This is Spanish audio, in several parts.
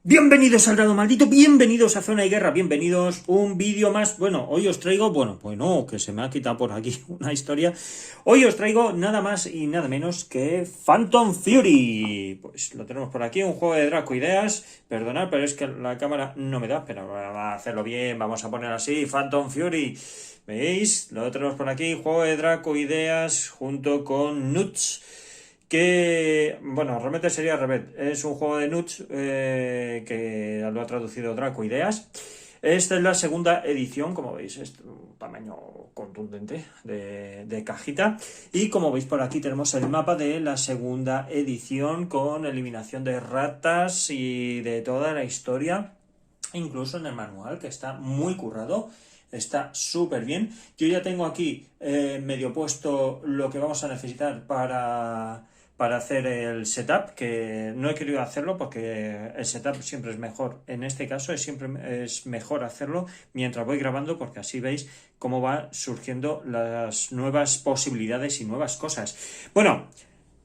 Bienvenidos al Grado Maldito, bienvenidos a Zona de Guerra, bienvenidos un vídeo más. Bueno, hoy os traigo, que se me ha quitado por aquí una historia. Hoy os traigo nada más y nada menos que Phantom Fury. Pues lo tenemos por aquí, un juego de Draco Ideas. Perdonad, pero es que la cámara no me da, pero vamos a hacerlo bien, vamos a poner así, Phantom Fury. ¿Veis? Lo tenemos por aquí, juego de Draco Ideas junto con Nuts. Que, bueno, realmente sería al revés. Es un juego de Nuts que lo ha traducido Draco Ideas. Esta es la segunda edición, como veis, es un tamaño contundente de cajita. Y como veis por aquí tenemos el mapa de la segunda edición con eliminación de ratas y de toda la historia. Incluso en el manual, que está muy currado. Está súper bien. Yo ya tengo aquí medio puesto lo que vamos a necesitar para hacer el setup, que no he querido hacerlo porque el setup siempre es mejor. En este caso siempre es mejor hacerlo mientras voy grabando, porque así veis cómo va surgiendo las nuevas posibilidades y nuevas cosas. Bueno,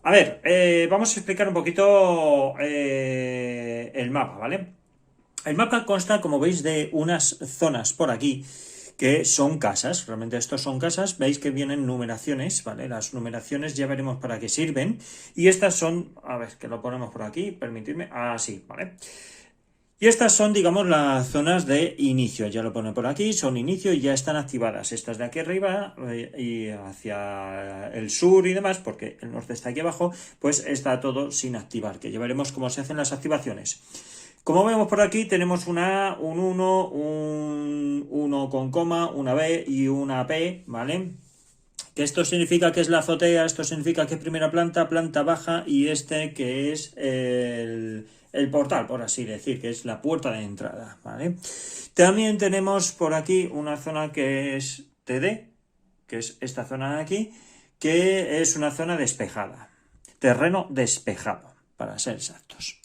a ver, vamos a explicar un poquito el mapa, ¿vale? El mapa consta, como veis, de unas zonas por aquí que son casas. Realmente estos son casas. Veis que vienen numeraciones, ¿vale? Las numeraciones ya veremos para qué sirven. Y estas son, a ver, que lo ponemos por aquí, permitidme, así, ¿vale? Y estas son, digamos, las zonas de inicio. Ya lo pone por aquí, son inicio y ya están activadas. Estas de aquí arriba y hacia el sur y demás, porque el norte está aquí abajo, pues está todo sin activar, que ya veremos cómo se hacen las activaciones. Como vemos por aquí, tenemos una A, un 1, un 1 con coma, una B y una P, ¿vale? Que esto significa que es la azotea, esto significa que es primera planta, planta baja y este que es el portal, por así decir, que es la puerta de entrada, ¿vale? También tenemos por aquí una zona que es TD, que es esta zona de aquí, que es una zona despejada, terreno despejado, para ser exactos.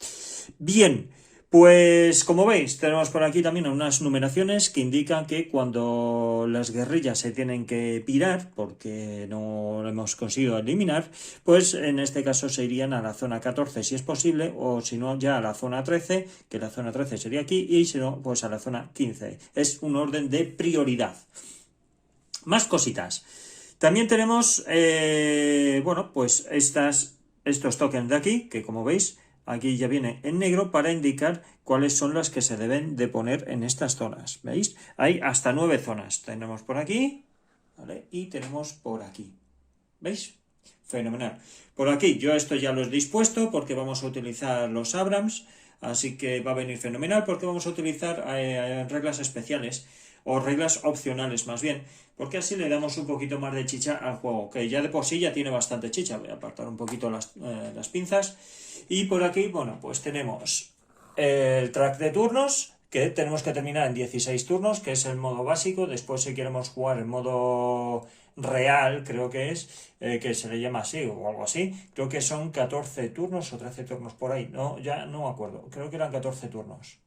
Bien, pues como veis, tenemos por aquí también unas numeraciones que indican que cuando las guerrillas se tienen que pirar, porque no lo hemos conseguido eliminar, pues en este caso se irían a la zona 14 si es posible, o si no ya a la zona 13, que la zona 13 sería aquí, y si no, pues a la zona 15. Es un orden de prioridad. Más cositas. También tenemos, pues estos tokens de aquí, que como veis, aquí ya viene en negro para indicar cuáles son las que se deben de poner en estas zonas. ¿Veis? Hay hasta 9 zonas. Tenemos por aquí, ¿vale? Y tenemos por aquí. ¿Veis? Fenomenal. Por aquí yo esto ya lo he dispuesto porque vamos a utilizar los Abrams, así que va a venir fenomenal porque vamos a utilizar reglas especiales o reglas opcionales más bien, porque así le damos un poquito más de chicha al juego, que ya de por sí ya tiene bastante chicha. Voy a apartar un poquito las pinzas. Y por aquí, bueno, pues tenemos el track de turnos, que tenemos que terminar en 16 turnos, que es el modo básico. Después si queremos jugar en modo real, creo que es, que se le llama así o algo así, creo que son 14 turnos o 13 turnos por ahí, no, ya no me acuerdo, creo que eran 14 turnos,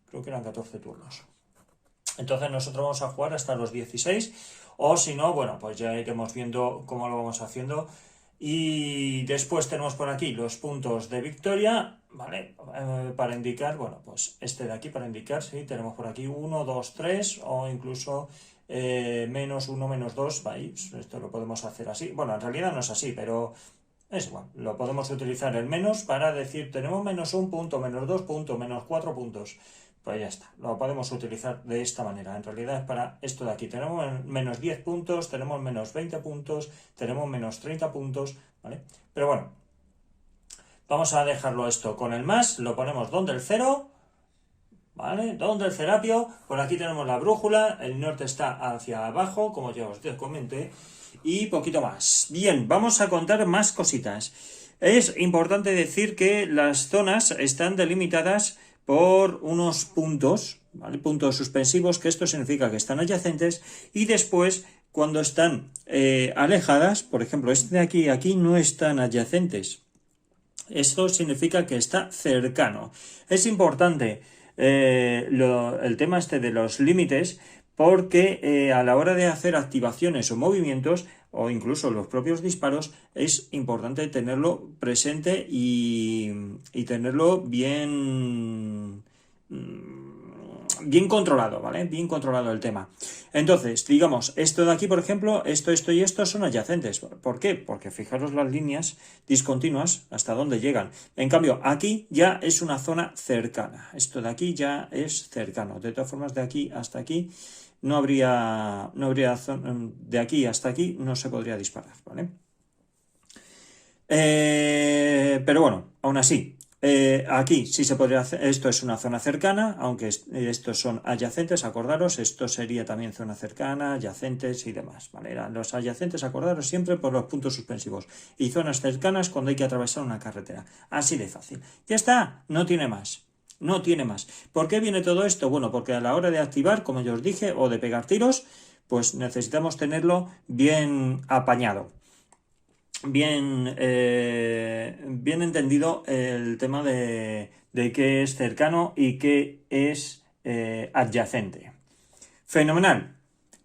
Entonces nosotros vamos a jugar hasta los 16, o si no, bueno, pues ya iremos viendo cómo lo vamos haciendo. Y después tenemos por aquí los puntos de victoria, ¿vale? Para indicar, bueno, pues este de aquí para indicar, sí, tenemos por aquí 1, 2, 3 o incluso menos 1, menos 2, ¿veis? Esto lo podemos hacer así. Bueno, en realidad no es así, pero es igual. Lo podemos utilizar el menos para decir, tenemos menos 1 punto, menos 2 puntos, menos 4 puntos. Pues ya está, lo podemos utilizar de esta manera. En realidad es para esto de aquí. Tenemos menos 10 puntos, tenemos menos 20 puntos, tenemos menos 30 puntos, ¿vale? Pero bueno, vamos a dejarlo esto con el más, lo ponemos donde el 0, ¿vale? Donde el Serapio, por aquí tenemos la brújula, el norte está hacia abajo, como ya os comenté, y poquito más. Bien, vamos a contar más cositas. Es importante decir que las zonas están delimitadas por unos puntos, ¿vale? Puntos suspensivos, que esto significa que están adyacentes, y después, cuando están alejadas, por ejemplo, este de aquí no están adyacentes. Esto significa que está cercano. Es importante el tema este de los límites, porque a la hora de hacer activaciones o movimientos o incluso los propios disparos es importante tenerlo presente y tenerlo bien bien controlado, ¿vale? Bien controlado el tema. Entonces, digamos, esto de aquí, por ejemplo, esto y esto son adyacentes. ¿Por qué? Porque fijaros las líneas discontinuas hasta dónde llegan. En cambio, aquí ya es una zona cercana. Esto de aquí ya es cercano. De todas formas, de aquí hasta aquí no habría de aquí hasta aquí no se podría disparar, ¿vale? Pero bueno, aún así, aquí sí se podría hacer, esto es una zona cercana, aunque estos son adyacentes, acordaros, esto sería también zona cercana, adyacentes y demás, ¿vale? Los adyacentes, acordaros siempre por los puntos suspensivos y zonas cercanas cuando hay que atravesar una carretera, así de fácil. Ya está, no tiene más. No tiene más. ¿Por qué viene todo esto? Bueno, porque a la hora de activar, como ya os dije, o de pegar tiros, pues necesitamos tenerlo bien apañado. Bien entendido el tema de qué es cercano y qué es adyacente. Fenomenal.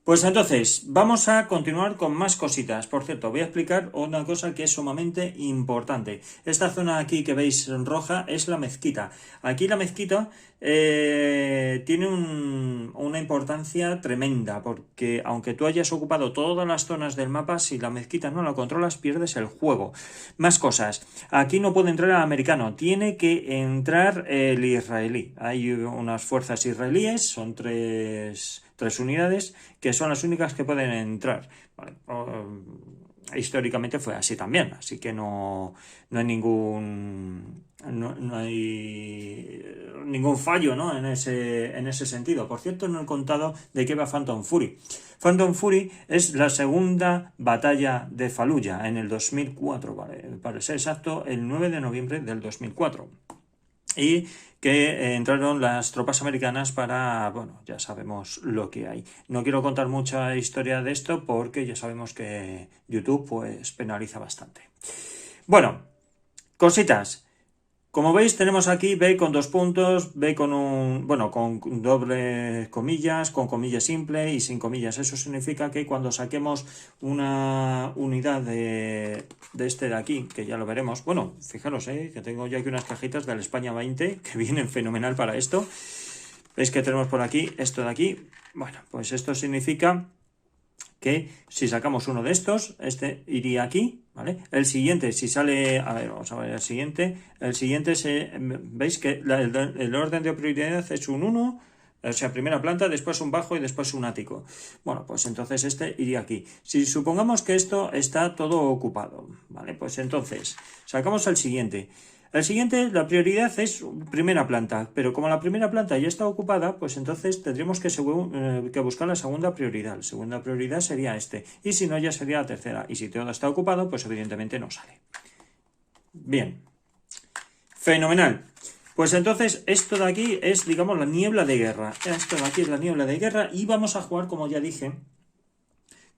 Pues entonces, vamos a continuar con más cositas. Por cierto, voy a explicar una cosa que es sumamente importante. Esta zona aquí que veis roja es la mezquita. Aquí la mezquita tiene una importancia tremenda, porque aunque tú hayas ocupado todas las zonas del mapa, si la mezquita no la controlas, pierdes el juego. Más cosas. Aquí no puede entrar el americano, tiene que entrar el israelí. Hay unas fuerzas israelíes, son tres unidades que son las únicas que pueden entrar. Vale. Históricamente fue así también, así que no hay no hay ningún fallo, ¿no? en ese sentido. Por cierto, no he contado de qué va Phantom Fury. Phantom Fury es la segunda batalla de Fallujah en el 2004, ¿vale? Para ser exacto, el 9 de noviembre del 2004. Y que entraron las tropas americanas para, bueno, ya sabemos lo que hay. No quiero contar mucha historia de esto porque ya sabemos que YouTube pues penaliza bastante. Bueno, cositas. Como veis, tenemos aquí B con dos puntos, B con con doble comillas, con comillas simple y sin comillas. Eso significa que cuando saquemos una unidad de este de aquí, que ya lo veremos, bueno, fijaros, que tengo ya aquí unas cajitas del España 20 que vienen fenomenal para esto. Veis que tenemos por aquí esto de aquí. Bueno, pues esto significa que si sacamos uno de estos, este iría aquí, ¿vale? El siguiente, si sale, a ver, vamos a ver el siguiente veis que el orden de prioridad es un 1, o sea, primera planta, después un bajo y después un ático. Bueno, pues entonces este iría aquí. Si supongamos que esto está todo ocupado, ¿vale? Pues entonces sacamos el siguiente. El siguiente, la prioridad es primera planta, pero como la primera planta ya está ocupada, pues entonces tendríamos que buscar la segunda prioridad. La segunda prioridad sería este, y si no ya sería la tercera. Y si todo está ocupado, pues evidentemente no sale. Bien, fenomenal. Pues entonces esto de aquí es, digamos, la niebla de guerra. Esto de aquí es la niebla de guerra y vamos a jugar, como ya dije,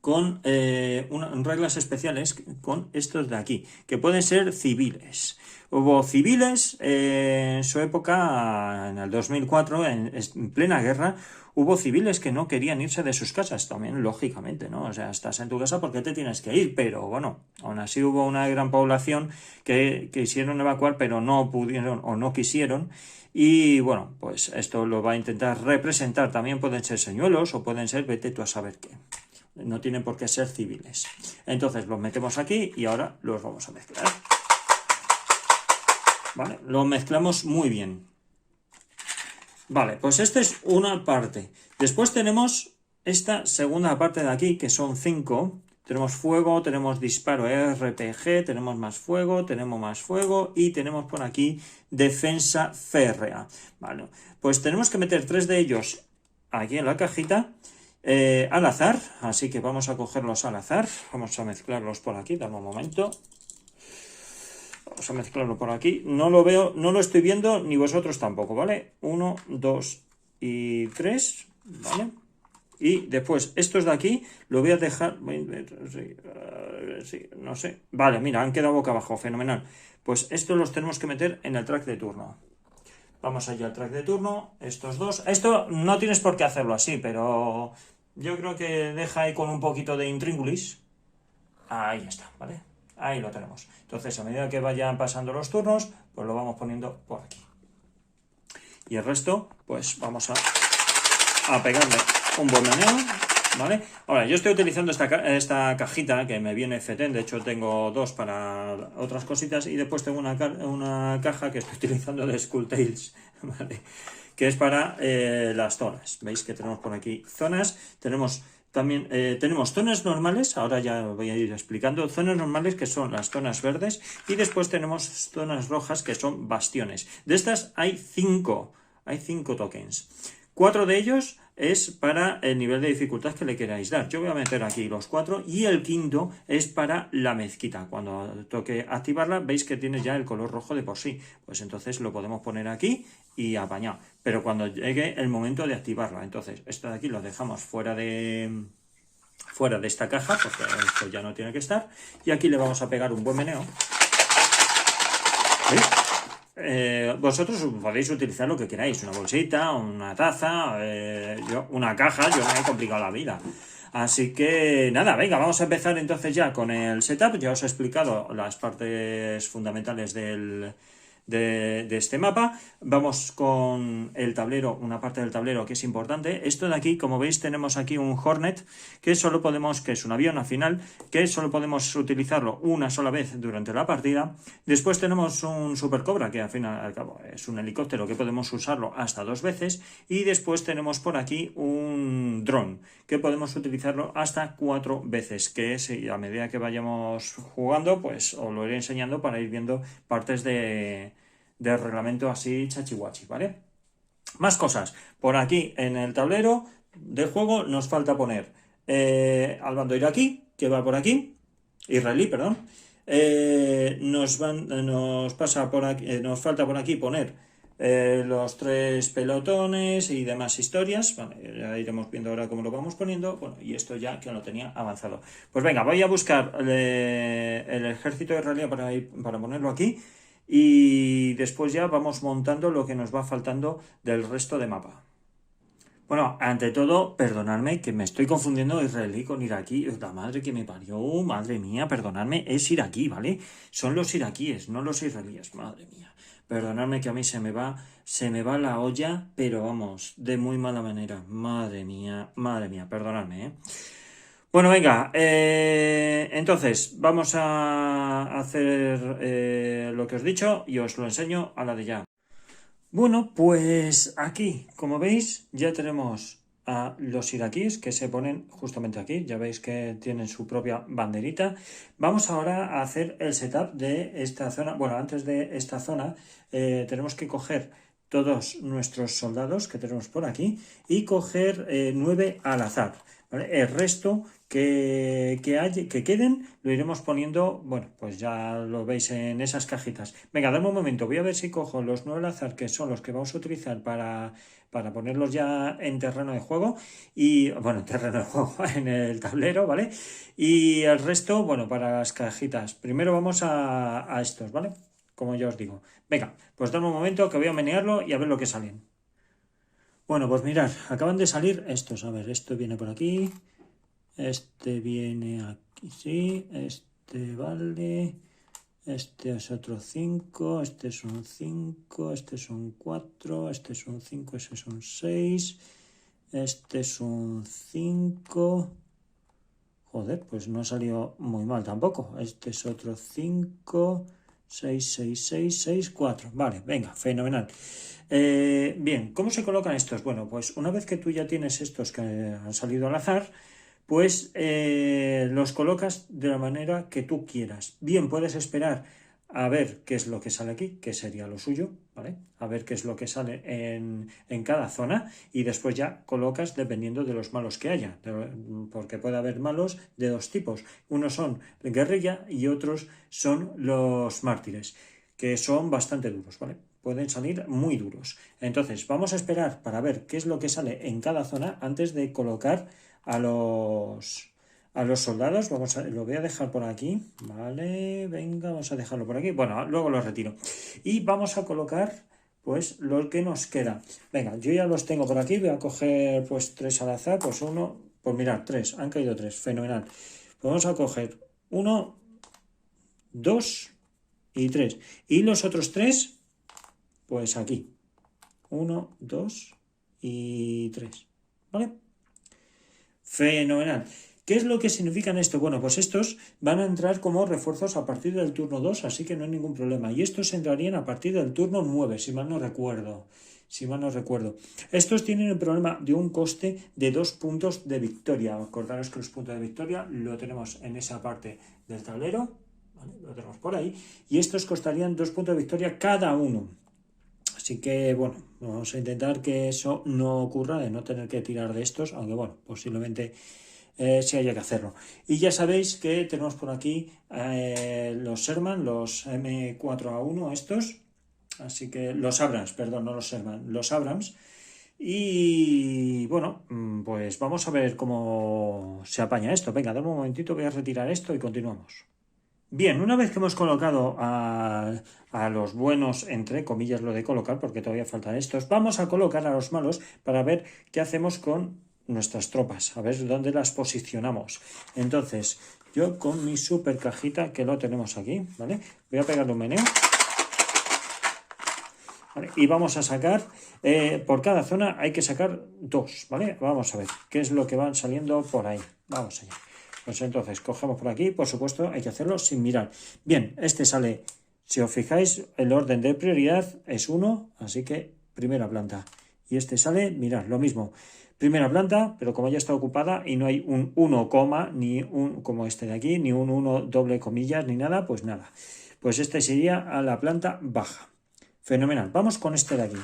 con reglas especiales con estos de aquí, que pueden ser civiles. Hubo civiles en su época, en el 2004, en plena guerra, hubo civiles que no querían irse de sus casas, también lógicamente, ¿no? O sea, estás en tu casa porque te tienes que ir, pero bueno, aún así hubo una gran población que quisieron evacuar, pero no pudieron o no quisieron. Y bueno, pues esto lo va a intentar representar. También pueden ser señuelos o pueden ser, vete tú a saber qué. No tienen por qué ser civiles. Entonces los metemos aquí y ahora los vamos a mezclar. ¿Vale? Los mezclamos muy bien. Vale, pues esta es una parte. Después tenemos esta segunda parte de aquí, que son 5. Tenemos fuego, tenemos disparo RPG, tenemos más fuego y tenemos por aquí defensa férrea. Vale, pues tenemos que meter 3 de ellos aquí en la cajita. Al azar, así que vamos a cogerlos al azar, vamos a mezclarlos por aquí, dame un momento, vamos a mezclarlo por aquí, no lo veo, no lo estoy viendo, ni vosotros tampoco, ¿vale? 1, 2 y 3, ¿vale? Y después, estos de aquí, lo voy a dejar, no sé, vale, mira, han quedado boca abajo, fenomenal, pues estos los tenemos que meter en el track de turno. Vamos allá al track de turno, estos dos. Esto no tienes por qué hacerlo así, pero yo creo que deja ahí con un poquito de intríngulis. Ahí está, ¿vale? Ahí lo tenemos. Entonces, a medida que vayan pasando los turnos, pues lo vamos poniendo por aquí. Y el resto, pues vamos a pegarle un buen meneo, ¿vale? Ahora, yo estoy utilizando esta cajita que me viene FETEN, de hecho tengo dos para otras cositas, y después tengo una caja que estoy utilizando de Skulltails, ¿vale? Que es para las zonas. Veis que tenemos por aquí zonas, tenemos también tenemos zonas normales, ahora ya voy a ir explicando, zonas normales que son las zonas verdes, y después tenemos zonas rojas que son bastiones. De estas hay 5 tokens. 4 de ellos es para el nivel de dificultad que le queráis dar. Yo voy a meter aquí los 4 y el quinto es para la mezquita. Cuando toque activarla, veis que tiene ya el color rojo de por sí. Pues entonces lo podemos poner aquí y apañado. Pero cuando llegue el momento de activarla, entonces esto de aquí lo dejamos fuera de esta caja, porque esto ya no tiene que estar. Y aquí le vamos a pegar un buen meneo. ¿Veis? Vosotros podéis utilizar lo que queráis, una bolsita, una taza, una caja, yo me he complicado la vida. Así que nada, venga, vamos a empezar entonces ya con el setup. Ya os he explicado las partes fundamentales de este mapa. Vamos con el tablero, una parte del tablero que es importante. Esto de aquí, como veis, tenemos aquí un Hornet que es un avión al final, que solo podemos utilizarlo una sola vez durante la partida. Después tenemos un Super Cobra, que al fin y al cabo es un helicóptero que podemos usarlo hasta 2 veces. Y después tenemos por aquí un dron, que podemos utilizarlo hasta 4 veces, que es, a medida que vayamos jugando, pues os lo iré enseñando para ir viendo partes del reglamento así chachihuachi, ¿vale? Más cosas. Por aquí en el tablero del juego nos falta poner al bando iraquí, que va por aquí, israelí, perdón. Nos pasa por aquí, nos falta por aquí poner los 3 pelotones y demás historias. Vale, ya iremos viendo ahora cómo lo vamos poniendo. Bueno, y esto ya que lo tenía avanzado. Pues venga, voy a buscar el ejército israelí para ponerlo aquí. Y después ya vamos montando lo que nos va faltando del resto de mapa. Bueno, ante todo, perdonadme que me estoy confundiendo israelí con iraquí. La madre que me parió, madre mía, perdonadme, es iraquí, ¿vale? Son los iraquíes, no los israelíes, madre mía. Perdonadme que a mí se me va la olla, pero vamos, de muy mala manera. Madre mía, perdonadme, ¿eh? Bueno, venga, entonces vamos a hacer lo que os he dicho y os lo enseño a la de ya. Bueno, pues aquí, como veis, ya tenemos a los iraquíes que se ponen justamente aquí. Ya veis que tienen su propia banderita. Vamos ahora a hacer el setup de esta zona. Bueno, antes de esta zona tenemos que coger todos nuestros soldados que tenemos por aquí y coger 9 al azar, ¿vale? El resto que queden lo iremos poniendo, bueno, pues ya lo veis en esas cajitas. Venga, dame un momento, voy a ver si cojo los 9 al azar, que son los que vamos a utilizar para ponerlos ya en terreno de juego, y bueno, en terreno de juego, en el tablero, ¿vale? Y el resto, bueno, para las cajitas. Primero vamos a estos, ¿vale? Como ya os digo. Venga, pues dame un momento que voy a menearlo y a ver lo que salen. Bueno, pues mirad, acaban de salir estos. A ver, esto viene por aquí. Este viene aquí, sí. Este vale. Este es otro 5. Este es un 5. Este es un 4. Este es un 5. Este es un 6. Este es un 5. Joder, pues no ha salido muy mal tampoco. Este es otro 5. 6, 6, 6, 6, 4. Vale, venga, fenomenal. Bien, ¿cómo se colocan estos? Bueno, pues una vez que tú ya tienes estos que han salido al azar, pues los colocas de la manera que tú quieras. Bien, puedes esperar a ver qué es lo que sale aquí, que sería lo suyo, ¿vale? A ver qué es lo que sale en cada zona y después ya colocas dependiendo de los malos que haya, porque puede haber malos de 2 tipos. Unos son guerrilla y otros son los mártires, que son bastante duros, ¿vale? Pueden salir muy duros. Entonces, vamos a esperar para ver qué es lo que sale en cada zona antes de colocar a los soldados. Lo voy a dejar por aquí, ¿vale? Venga, vamos a dejarlo por aquí. Bueno, luego lo retiro. Y vamos a colocar, pues, lo que nos queda. Venga, yo ya los tengo por aquí. Voy a coger, pues, 3 al azar. Pues uno, pues mirad, 3. Han caído 3. Fenomenal. Pues vamos a coger 1, 2 y 3. Y los otros 3, pues aquí. 1, 2 y 3. ¿Vale? Fenomenal. ¿Qué es lo que significan esto? Bueno, pues estos van a entrar como refuerzos a partir del turno 2, así que no hay ningún problema. Y estos entrarían a partir del turno 9, si mal no recuerdo. Si mal no recuerdo. Estos tienen el problema de un coste de 2 puntos de victoria. Acordaros que los puntos de victoria lo tenemos en esa parte del tablero. ¿Vale? Lo tenemos por ahí. Y estos costarían 2 puntos de victoria cada uno. Así que, bueno, vamos a intentar que eso no ocurra, de no tener que tirar de estos, aunque, bueno, posiblemente sí haya que hacerlo. Y ya sabéis que tenemos por aquí los Sherman, los M4A1 estos, así que los Abrams, perdón, no los Sherman, los Abrams. Y bueno, pues vamos a ver cómo se apaña esto. Venga, dame un momentito, voy a retirar esto y continuamos. Bien, una vez que hemos colocado a los buenos, entre comillas lo de colocar, porque todavía faltan estos, vamos a colocar a los malos para ver qué hacemos con nuestras tropas, a ver dónde las posicionamos. Entonces, yo con mi super cajita, que lo tenemos aquí, ¿vale? Voy a pegarle un meneo. ¿Vale? Y vamos a sacar, por cada zona hay que sacar 2, ¿vale? Vamos a ver qué es lo que van saliendo por ahí. Vamos allá. Pues entonces, cogemos por aquí, por supuesto, hay que hacerlo sin mirar. Bien, este sale, si os fijáis, el orden de prioridad es 1, así que primera planta. Y este sale, mirad, lo mismo. Primera planta, pero como ya está ocupada y no hay un 1, ni un, como este de aquí, ni un 1 doble comillas, ni nada, pues nada. Pues este sería a la planta baja. Fenomenal. Vamos con este de aquí.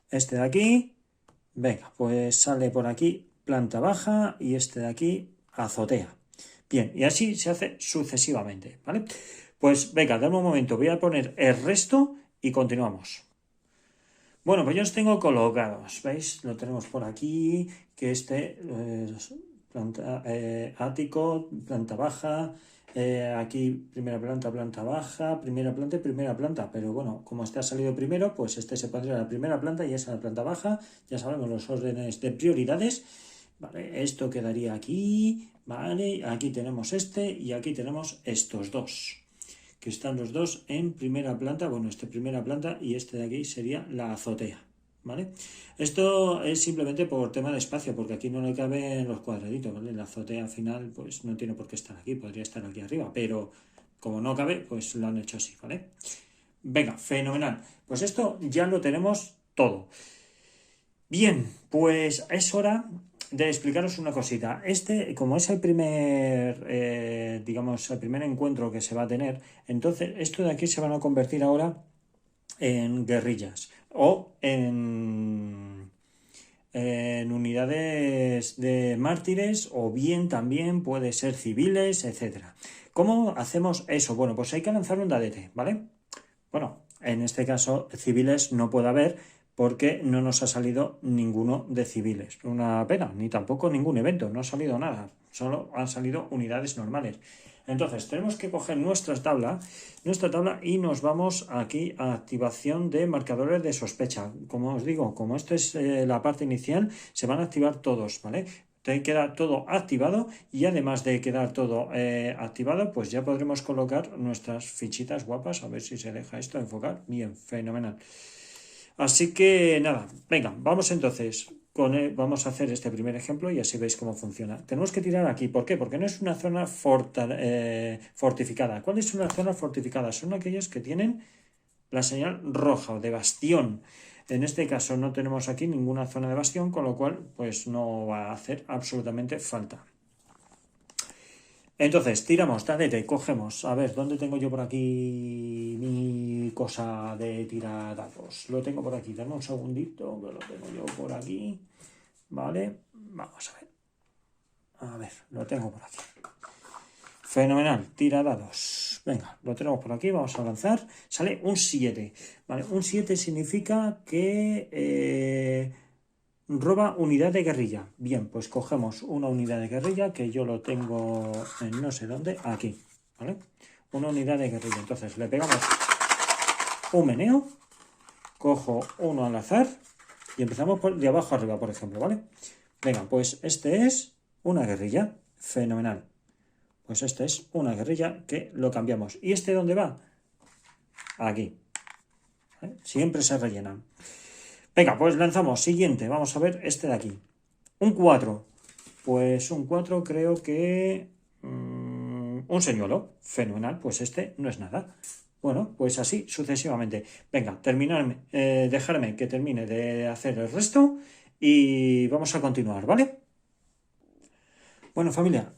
Este de aquí, venga, pues sale por aquí planta baja y este de aquí azotea. Bien, y así se hace sucesivamente, ¿vale? Pues venga, dame un momento, voy a poner el resto y continuamos. Bueno, pues yo los tengo colocados, ¿veis? Lo tenemos por aquí, que este planta ático, planta baja, aquí primera planta, planta baja, primera planta y primera planta, pero bueno, como este ha salido primero, pues este se pondría en la primera planta y esa en la planta baja, ya sabemos los órdenes de prioridades, ¿vale? Esto quedaría aquí, ¿vale? Aquí tenemos este y aquí tenemos estos dos, que están los dos en primera planta, bueno, este primera planta y este de aquí sería la azotea, ¿vale? Esto es simplemente por tema de espacio, porque aquí no le caben los cuadraditos, ¿vale? La azotea al final, pues no tiene por qué estar aquí, podría estar aquí arriba, pero como no cabe, pues lo han hecho así, ¿vale? Venga, fenomenal. Pues esto ya lo tenemos todo. Bien, pues es hora de explicaros una cosita. Este, como es el primer, digamos, el primer encuentro que se va a tener, entonces esto de aquí se van a convertir ahora en guerrillas o en unidades de mártires o bien también puede ser civiles, etcétera. ¿Cómo hacemos eso? Bueno, pues hay que lanzar un dadete, ¿vale? Bueno, en este caso civiles no puede haber porque no nos ha salido ninguno de civiles. Una pena, ni tampoco ningún evento, no ha salido nada, solo han salido unidades normales. Entonces tenemos que coger nuestra tabla y nos vamos aquí a activación de marcadores de sospecha. Como os digo, como esto es la parte inicial, se van a activar todos, ¿vale? Te queda todo activado y además de quedar todo activado, pues ya podremos colocar nuestras fichitas guapas. A ver si se deja esto enfocar. Bien, fenomenal. Así que nada, venga, vamos entonces. Vamos a hacer este primer ejemplo y así veis cómo funciona. Tenemos que tirar aquí. ¿Por qué? Porque no es una zona fortificada. ¿Cuál es una zona fortificada? Son aquellas que tienen la señal roja o de bastión. En este caso no tenemos aquí ninguna zona de bastión, con lo cual pues no va a hacer absolutamente falta. Entonces, tiramos, dadete, cogemos. A ver, ¿dónde tengo yo por aquí mi cosa de tirar dados? Lo tengo por aquí, dame un segundito, que lo tengo yo por aquí. Vale, vamos a ver. A ver, lo tengo por aquí. Fenomenal, tira dados. Venga, lo tenemos por aquí, vamos a lanzar. Sale un 7. Vale, un 7 significa que roba unidad de guerrilla. Bien, pues cogemos una unidad de guerrilla que yo lo tengo en no sé dónde, aquí, ¿vale? Una unidad de guerrilla. Entonces le pegamos un meneo, cojo uno al azar y empezamos de abajo arriba, por ejemplo, ¿vale? Venga, pues este es una guerrilla. Fenomenal. Pues este es una guerrilla que lo cambiamos. ¿Y este dónde va? Aquí. ¿vale? Siempre se rellenan. Venga, pues lanzamos. Siguiente, vamos a ver este de aquí. Un 4. Pues un 4 creo que... un señuelo. Fenomenal, pues este no es nada. Bueno, pues así sucesivamente. Venga, dejarme que termine de hacer el resto y vamos a continuar, ¿vale? Bueno, familia,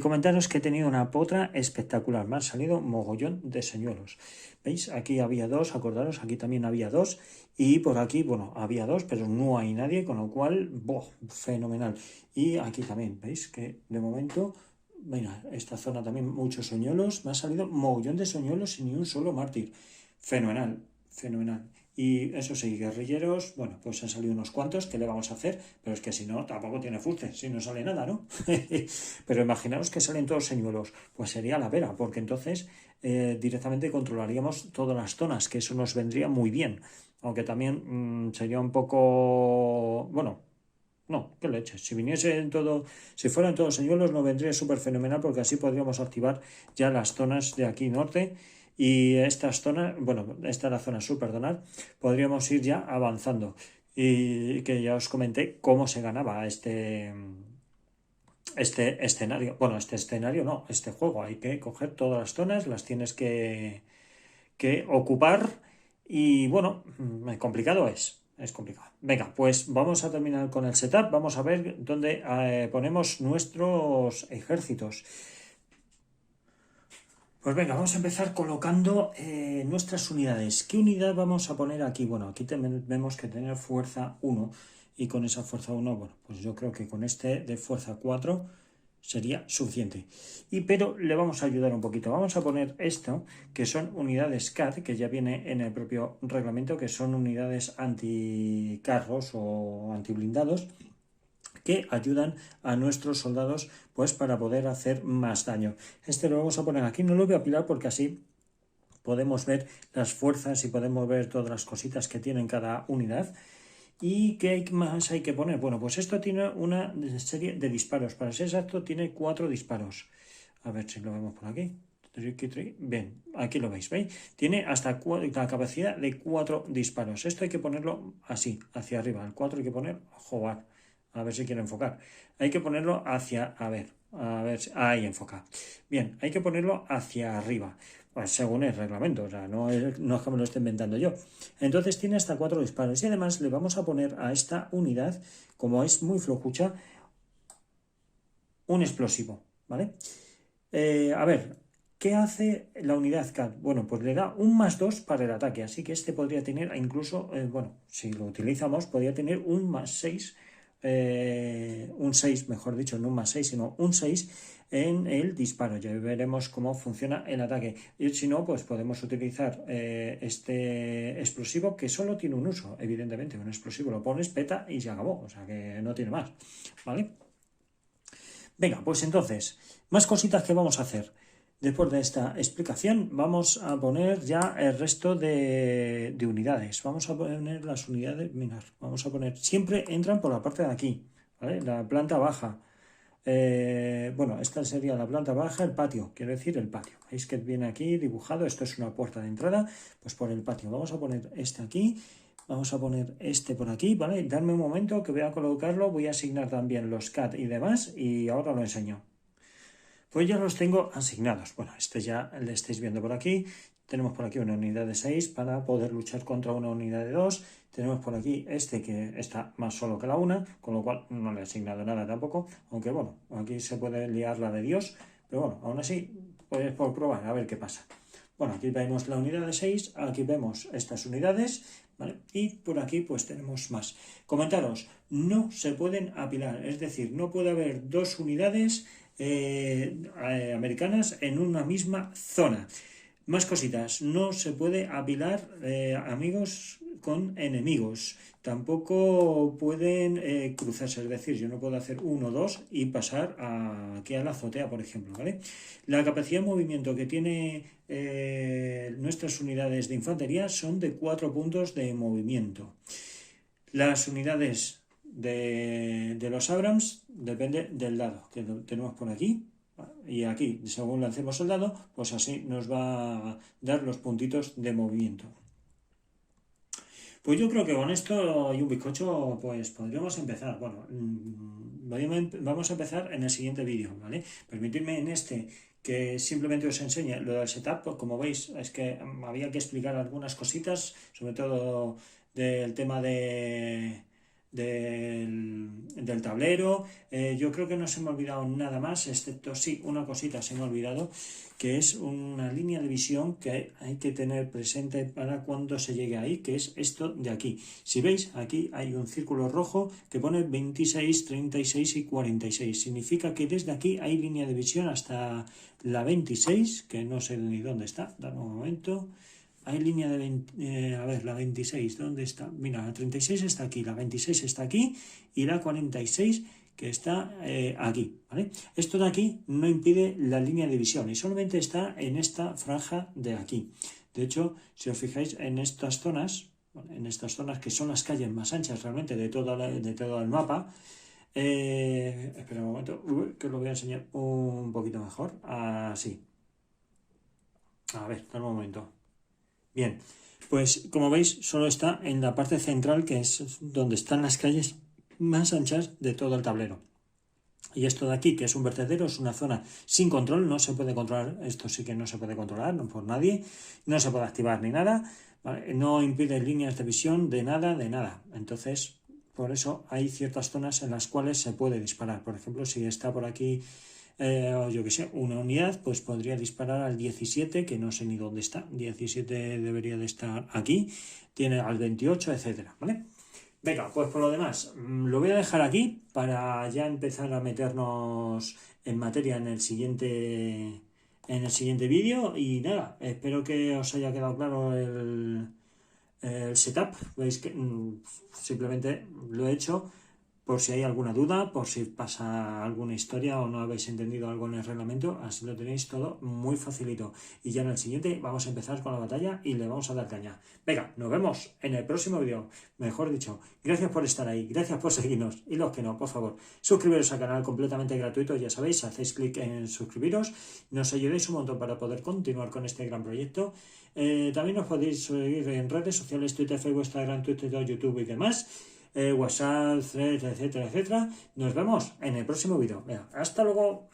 comentaros que he tenido una potra espectacular. Me han salido mogollón de señuelos. ¿Veis? Aquí había dos, acordaros, aquí también había dos. Y por aquí, bueno, había dos, pero no hay nadie, con lo cual, ¡boh! Fenomenal. Y aquí también, ¿veis? Que de momento, mira, esta zona también muchos señuelos. Me ha salido mogollón de señuelos y ni un solo mártir. Fenomenal, fenomenal. Y eso sí, guerrilleros, bueno, pues han salido unos cuantos, ¿qué le vamos a hacer? Pero es que si no, tampoco tiene fuste, si no sale nada, ¿no? Pero imaginaos que salen todos señuelos, pues sería la vera, porque entonces directamente controlaríamos todas las zonas, que eso nos vendría muy bien. Aunque también sería un poco, bueno, no, qué leche. Si viniese en todo, si fueran todos señuelos, nos vendría súper fenomenal porque así podríamos activar ya las zonas de aquí norte y estas zonas, bueno, esta es la zona sur, perdonad, podríamos ir ya avanzando. Y que ya os comenté cómo se ganaba este escenario. Bueno, este escenario no, este juego. Hay que coger todas las zonas, las tienes que ocupar y bueno, complicado es complicado. Venga, pues vamos a terminar con el setup, vamos a ver dónde ponemos nuestros ejércitos. Pues venga, vamos a empezar colocando nuestras unidades. ¿Qué unidad vamos a poner aquí? Bueno, aquí tenemos que tener fuerza 1 y con esa fuerza 1, bueno, pues yo creo que con este de fuerza 4 sería suficiente. Pero le vamos a ayudar un poquito. Vamos a poner esto, que son unidades CAD, que ya viene en el propio reglamento, que son unidades anticarros o antiblindados, que ayudan a nuestros soldados pues para poder hacer más daño. Este lo vamos a poner aquí, no lo voy a apilar porque así podemos ver las fuerzas y podemos ver todas las cositas que tienen cada unidad. ¿Y qué más hay que poner? Bueno, pues esto tiene una serie de disparos. Para ser exacto, tiene 4 disparos. A ver si lo vemos por aquí. Bien, aquí lo veis, ¿veis? Tiene hasta la capacidad de 4 disparos. Esto hay que ponerlo así, hacia arriba. El 4 hay que poner, jugar. A ver si quiere enfocar. Hay que ponerlo hacia, a ver, ahí enfoca. Bien, hay que ponerlo hacia arriba. Pues según el reglamento, o sea, no es que me lo esté inventando yo. Entonces tiene hasta 4 disparos y además le vamos a poner a esta unidad, como es muy flojucha, un explosivo, ¿vale? A ver, ¿qué hace la unidad CAD? Bueno, pues le da un +2 para el ataque, así que este podría tener incluso, bueno, si lo utilizamos, podría tener un +6, un 6, mejor dicho, no un +6, sino un 6 en el disparo. Ya veremos cómo funciona el ataque. Y si no, pues podemos utilizar este explosivo que solo tiene un uso, evidentemente. Un explosivo lo pones, peta y se acabó, o sea que no tiene más, ¿vale? Venga, pues entonces, más cositas que vamos a hacer. Después de esta explicación, vamos a poner ya el resto de unidades. Vamos a poner las unidades, mirad, vamos a poner, siempre entran por la parte de aquí, ¿vale? La planta baja. Bueno, esta sería la planta baja, el patio, quiero decir el patio. Veis que viene aquí dibujado, esto es una puerta de entrada, pues por el patio. Vamos a poner este aquí. Vamos a poner este por aquí, ¿vale? Dadme un momento que voy a colocarlo, voy a asignar también los CAD y demás y ahora lo enseño. Pues ya los tengo asignados. Bueno, este ya le estáis viendo por aquí. Tenemos por aquí una unidad de 6 para poder luchar contra una unidad de 2. Tenemos por aquí este que está más solo que la una, con lo cual no le he asignado nada tampoco. Aunque bueno, aquí se puede liar la de Dios, pero bueno, aún así, pues por probar, a ver qué pasa. Bueno, aquí vemos la unidad de 6, aquí vemos estas unidades, ¿vale? Y por aquí pues tenemos más. Comentaros, no se pueden apilar, es decir, no puede haber dos unidades americanas en una misma zona. Más cositas, no se puede apilar amigos con enemigos, tampoco pueden cruzarse, es decir, yo no puedo hacer 1, 2 y pasar aquí a la azotea, por ejemplo, ¿vale? La capacidad de movimiento que tiene nuestras unidades de infantería son de 4 puntos de movimiento. Las unidades de los Abrams depende del dado que tenemos por aquí. Y aquí, según lancemos el dado, pues así nos va a dar los puntitos de movimiento. Pues yo creo que con esto y un bizcocho, pues podríamos empezar. Bueno, vamos a empezar en el siguiente vídeo, ¿vale? Permitidme en este que simplemente os enseñe lo del setup. Pues como veis, es que había que explicar algunas cositas, sobre todo del tema del tablero. Yo creo que no se me ha olvidado nada más, excepto sí, una cosita se me ha olvidado, que es una línea de visión que hay que tener presente para cuando se llegue ahí, que es esto de aquí. Si veis, aquí hay un círculo rojo que pone 26, 36 y 46. Significa que desde aquí hay línea de visión hasta la 26, que no sé ni dónde está, dame un momento. Hay línea de 20, a ver, la 26, ¿dónde está? Mira, la 36 está aquí, la 26 está aquí y la 46 que está aquí, ¿vale? Esto de aquí no impide la línea de visión y solamente está en esta franja de aquí. De hecho, si os fijáis en estas zonas, que son las calles más anchas realmente de todo el mapa, espera un momento, que os lo voy a enseñar un poquito mejor, así. A ver, espera un momento. Bien, pues como veis, solo está en la parte central, que es donde están las calles más anchas de todo el tablero. Y esto de aquí, que es un vertedero, es una zona sin control, no se puede controlar, esto sí que no se puede controlar, no por nadie, no se puede activar ni nada, ¿vale? No impide líneas de visión de nada, de nada. Entonces, por eso hay ciertas zonas en las cuales se puede disparar. Por ejemplo, si está por aquí yo que sé, una unidad, pues podría disparar al 17, que no sé ni dónde está, 17 debería de estar aquí, tiene al 28, etcétera, ¿vale? Venga, pues por lo demás, lo voy a dejar aquí para ya empezar a meternos en materia en el siguiente vídeo y nada, espero que os haya quedado claro el setup. Veis que simplemente lo he hecho por si hay alguna duda, por si pasa alguna historia o no habéis entendido algo en el reglamento, así lo tenéis todo muy facilito. Y ya en el siguiente vamos a empezar con la batalla y le vamos a dar caña. Venga, nos vemos en el próximo vídeo. Mejor dicho, gracias por estar ahí, gracias por seguirnos. Y los que no, por favor, suscribiros al canal completamente gratuito, ya sabéis, hacéis clic en suscribiros, nos ayudáis un montón para poder continuar con este gran proyecto. También os podéis seguir en redes sociales, Twitter, Facebook, Instagram, Twitter, YouTube y demás. WhatsApp, Threads, etcétera, etcétera. Nos vemos en el próximo vídeo. Hasta luego.